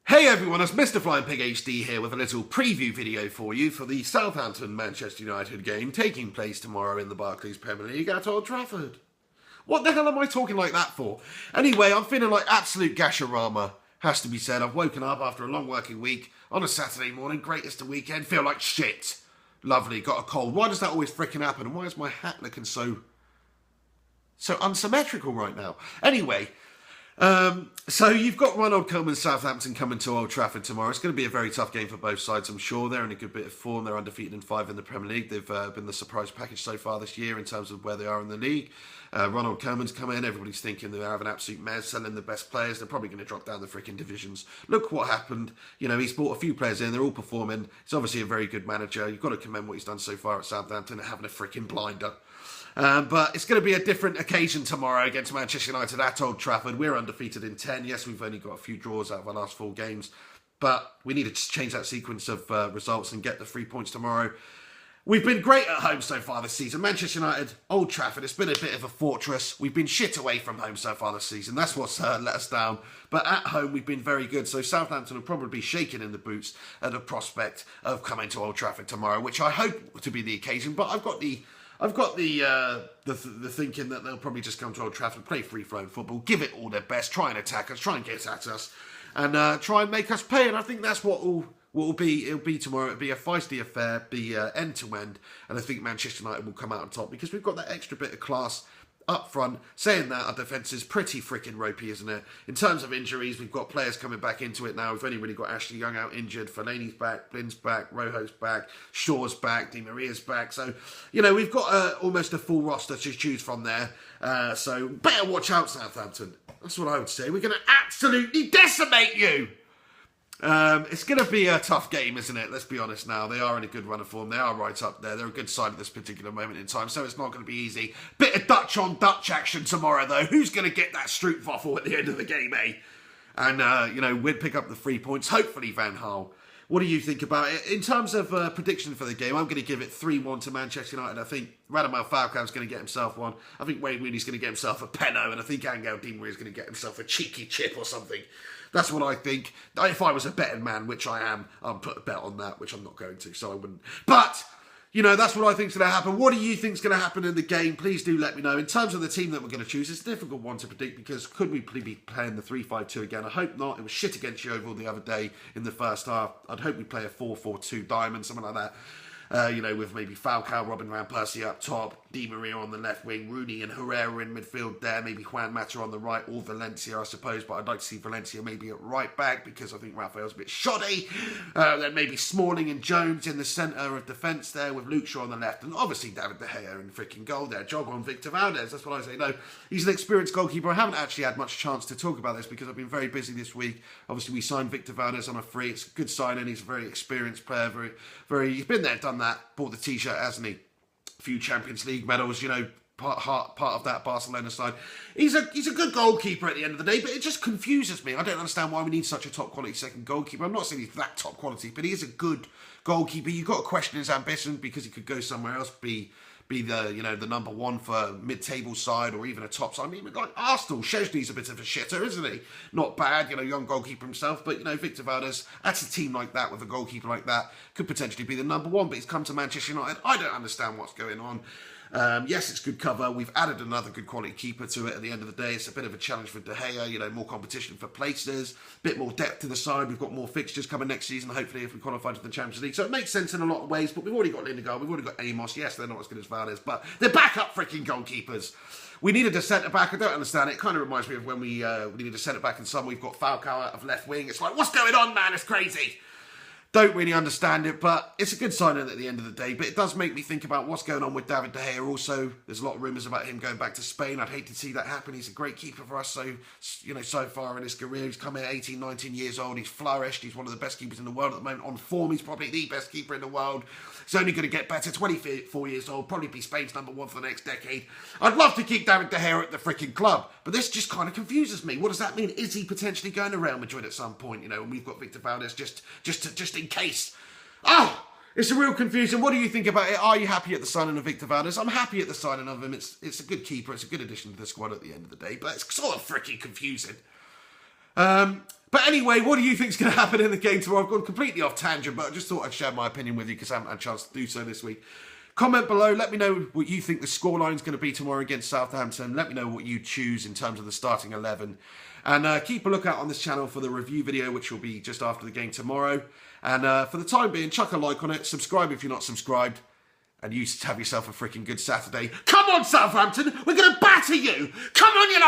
Hey everyone, it's MrFlyingPigHD here with a little preview video for you for the Southampton-Manchester United game taking place tomorrow in the Barclays Premier League at Old Trafford. What the hell am I talking like that for? Anyway, I'm feeling like absolute gasharama, has to be said. I've woken up after a long working week on a Saturday morning, greatest of weekend, feel like shit. Lovely, got a cold. Why does that always fricking happen? And why is my hat looking so unsymmetrical right now? Anyway, so you've got Ronald Koeman's Southampton coming to Old Trafford tomorrow. It's going to be a very tough game for both sides, I'm sure. They're in a good bit of form. They're undefeated in 5 in the Premier League. They've been the surprise package so far this year in terms of where they are in the league. Ronald Koeman's come in. Everybody's thinking they're having an absolute mess, selling the best players. They're probably going to drop down the freaking divisions. Look what happened. You know, he's brought a few players in. They're all performing. He's obviously a very good manager. You've got to commend what he's done so far at Southampton, having a freaking blinder. But it's going to be a different occasion tomorrow against Manchester United at Old Trafford. We're undefeated in 10. Yes, we've only got a few draws out of our last 4 games. But we need to change that sequence of results and get the 3 points tomorrow. We've been great at home so far this season. Manchester United, Old Trafford, it's been a bit of a fortress. We've been shit away from home so far this season. That's what's let us down. But at home, we've been very good. So Southampton will probably be shaking in the boots at the prospect of coming to Old Trafford tomorrow, which I hope to be the occasion. But I've got the thinking that they'll probably just come to Old Trafford, play free-flowing football, give it all their best, try and attack us, try and get at us, and try and make us pay. And I think that's what will be. It'll be tomorrow. It'll be a feisty affair, be end-to-end, and I think Manchester United will come out on top because we've got that extra bit of class up front. Saying that, our defence is pretty freaking ropey, isn't it? In terms of injuries, we've got players coming back into it now. We've only really got Ashley Young out injured, Fellaini's back, Blynn's back, Rojo's back, Shaw's back, Di Maria's back. So, you know, we've got almost a full roster to choose from there. So, better watch out, Southampton. That's what I would say. We're going to absolutely decimate you! It's going to be a tough game, isn't it? Let's be honest now. They are in a good run of form. They are right up there. They're a good side at this particular moment in time, so it's not going to be easy. Bit of Dutch on Dutch action tomorrow, though. Who's going to get that Strootwaffle at the end of the game, eh? And, you know, we'll pick up the 3 points. Hopefully, Van Gaal. What do you think about it? In terms of prediction for the game, I'm going to give it 3-1 to Manchester United. I think Radamel Falcao's going to get himself one. I think Wayne Rooney's going to get himself a penno, and I think Angel Di Maria's going to get himself a cheeky chip or something. That's what I think. If I was a betting man, which I am, I'd put a bet on that, which I'm not going to, so I wouldn't. But, you know, that's what I think's going to happen. What do you think's going to happen in the game? Please do let me know. In terms of the team that we're going to choose, it's a difficult one to predict because could we be playing the 3-5-2 again? I hope not. It was shit against Yeovil the other day in the first half. I'd hope we play a 4-4-2 diamond, something like that. You know, with maybe Falcao, Robin Van Persie up top, Di Maria on the left wing, Rooney and Herrera in midfield there, maybe Juan Mata on the right, or Valencia, I suppose, but I'd like to see Valencia maybe at right back because I think Rafael's a bit shoddy. Then maybe Smalling and Jones in the centre of defence there with Luke Shaw on the left, and obviously David De Gea in freaking goal there. Jog on Victor Valdes, that's what I say. No, he's an experienced goalkeeper. I haven't actually had much chance to talk about this because I've been very busy this week. Obviously, we signed Victor Valdes on a free. It's a good signing. He's a very experienced player. He's been there, done that. Bought the t-shirt, hasn't he? A few Champions League medals, you know, part of that Barcelona side. He's a good goalkeeper at the end of the day, but it just confuses me. I don't understand why we need such a top quality second goalkeeper. I'm not saying he's that top quality, but he is a good goalkeeper. You've got to question his ambition because he could go somewhere else, be the, you know, the number one for mid-table side or even a top side. I mean, like Arsenal, Szczesny's a bit of a shitter, isn't he? Not bad, you know, young goalkeeper himself, but, you know, Victor Valdes, that's a team like that with a goalkeeper like that, could potentially be the number one, but he's come to Manchester United. I don't understand what's going on. Yes, it's good cover. We've added another good quality keeper to it at the end of the day. It's a bit of a challenge for De Gea, you know, more competition for places, a bit more depth to the side. We've got more fixtures coming next season, hopefully, if we qualify to the Champions League. So it makes sense in a lot of ways, but we've already got Lindegaard, we've already got Amos. Yes, they're not as good as Valdes, but they're backup freaking goalkeepers. We needed a centre-back. I don't understand it. It kind of reminds me of when we needed a centre-back in summer. We've got Falcao out of left wing. It's like, what's going on, man? It's crazy. Don't really understand it, but it's a good signing at the end of the day. But it does make me think about what's going on with David De Gea also. There's a lot of rumours about him going back to Spain. I'd hate to see that happen. He's a great keeper for us. So, you know, so far in his career, he's come here 18, 19 years old. He's flourished. He's one of the best keepers in the world at the moment. On form, he's probably the best keeper in the world. He's only going to get better. 24 years old, probably be Spain's number one for the next decade. I'd love to keep David De Gea at the freaking club, but this just kind of confuses me. What does that mean? Is he potentially going to Real Madrid at some point? You know, and we've got Victor Valdes just in case. Oh, it's a real confusion. What do you think about it? Are you happy at the signing of Victor Valdes? I'm happy at the signing of him. It's a good keeper. It's a good addition to the squad at the end of the day, but it's sort of freaking confusing. But anyway, what do you think is going to happen in the game tomorrow? I've gone completely off tangent, but I just thought I'd share my opinion with you because I haven't had a chance to do so this week. Comment below, let me know what you think the scoreline is going to be tomorrow against Southampton. Let me know what you choose in terms of the starting 11. And keep a lookout on this channel for the review video, which will be just after the game tomorrow. And for the time being, chuck a like on it, subscribe if you're not subscribed, and you have yourself a freaking good Saturday. Come on, Southampton, we're going to batter you! Come on, United!